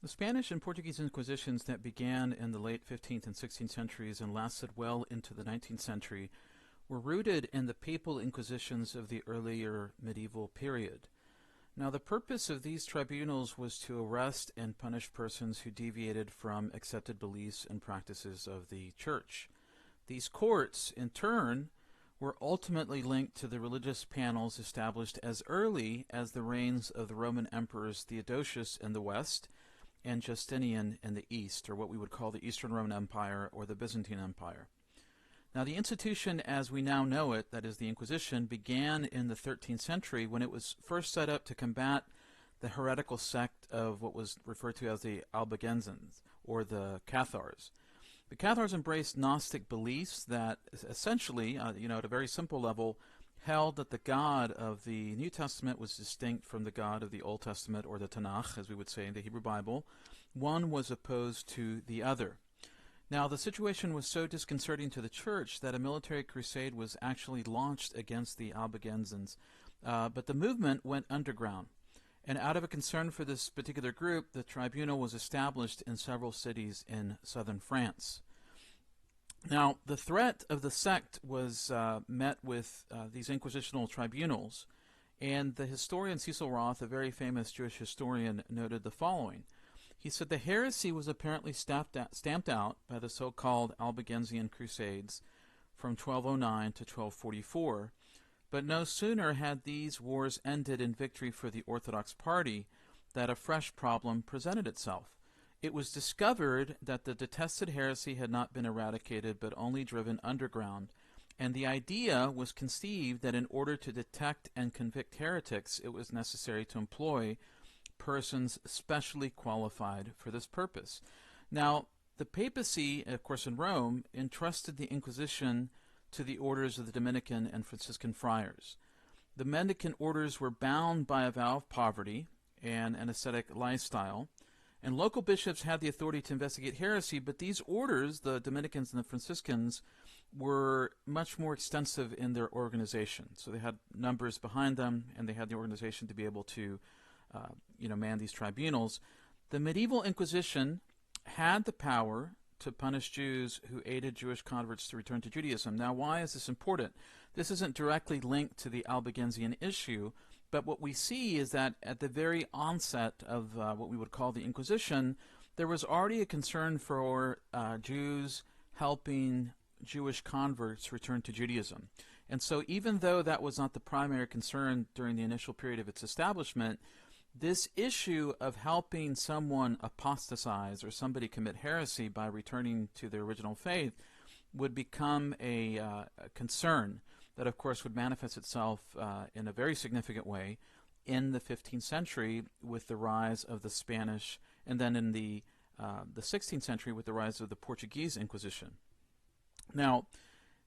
The Spanish and Portuguese Inquisitions that began in the late 15th and 16th centuries and lasted well into the 19th century were rooted in the papal inquisitions of the earlier medieval period. Now, the purpose of these tribunals was to arrest and punish persons who deviated from accepted beliefs and practices of the Church. These courts, in turn, were ultimately linked to the religious panels established as early as the reigns of the Roman emperors Theodosius in the west and Justinian in the east, or what we would call the Eastern Roman Empire or the Byzantine Empire. Now, the institution as we now know it, that is the Inquisition, began in the 13th century when it was first set up to combat the heretical sect of what was referred to as the Albigenses, or the Cathars. The Cathars embraced Gnostic beliefs that essentially, at a very simple level, held that the God of the New Testament was distinct from the God of the Old Testament, or the Tanakh, as we would say in the Hebrew Bible. One was opposed to the other. Now, the situation was so disconcerting to the Church that a military crusade was actually launched against the Albigenses, but the movement went underground. And out of a concern for this particular group, the tribunal was established in several cities in southern France. Now, the threat of the sect was met with these inquisitional tribunals, and the historian Cecil Roth, a very famous Jewish historian, noted the following. He said the heresy was apparently stamped out by the so-called Albigensian Crusades from 1209 to 1244, but no sooner had these wars ended in victory for the Orthodox party that a fresh problem presented itself. It was discovered that the detested heresy had not been eradicated but only driven underground, and the idea was conceived that in order to detect and convict heretics, it was necessary to employ persons specially qualified for this purpose. Now, the papacy, of course in Rome, entrusted the Inquisition to the orders of the Dominican and Franciscan friars. The Mendicant orders were bound by a vow of poverty and an ascetic lifestyle, and local bishops had the authority to investigate heresy, but these orders, the Dominicans and the Franciscans, were much more extensive in their organization. So they had numbers behind them, and they had the organization to be able to man these tribunals. The medieval Inquisition had the power to punish Jews who aided Jewish converts to return to Judaism. Now, why is this important? This isn't directly linked to the Albigensian issue, but what we see is that at the very onset of what we would call the Inquisition, there was already a concern for Jews helping Jewish converts return to Judaism. And so even though that was not the primary concern during the initial period of its establishment, this issue of helping someone apostatize or somebody commit heresy by returning to their original faith would become a concern that, of course, would manifest itself in a very significant way in the 15th century with the rise of the Spanish, and then in the 16th century with the rise of the Portuguese Inquisition. Now,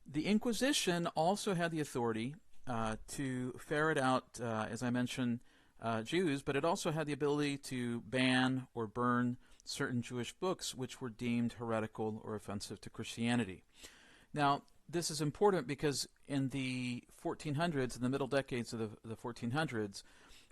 the Inquisition also had the authority to ferret out, as I mentioned, Jews, but it also had the ability to ban or burn certain Jewish books which were deemed heretical or offensive to Christianity. Now, this is important because in the 1400s, in the middle decades of the 1400s,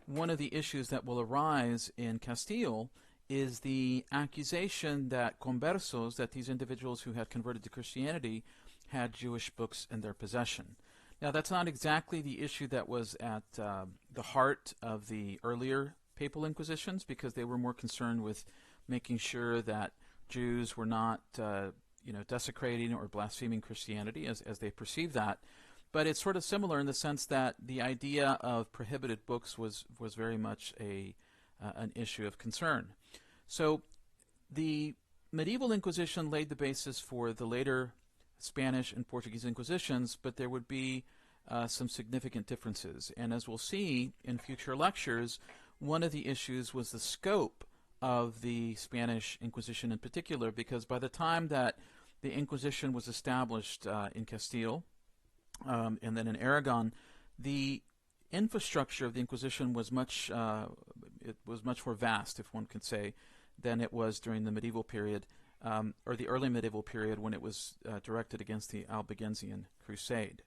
one of the issues that will arise in Castile is the accusation that conversos, that these individuals who had converted to Christianity, had Jewish books in their possession. Now, that's not exactly the issue that was at the heart of the earlier papal inquisitions, because they were more concerned with making sure that Jews were not desecrating or blaspheming Christianity as they perceived that. But it's sort of similar in the sense that the idea of prohibited books was very much an issue of concern. So the medieval Inquisition laid the basis for the later Spanish and Portuguese Inquisitions, but there would be some significant differences. And as we'll see in future lectures, one of the issues was the scope of the Spanish Inquisition in particular, because by the time that the Inquisition was established in Castile and then in Aragon, the infrastructure of the Inquisition was much more vast, if one could say, than it was during the medieval period, or the early medieval period when it was directed against the Albigensian Crusade.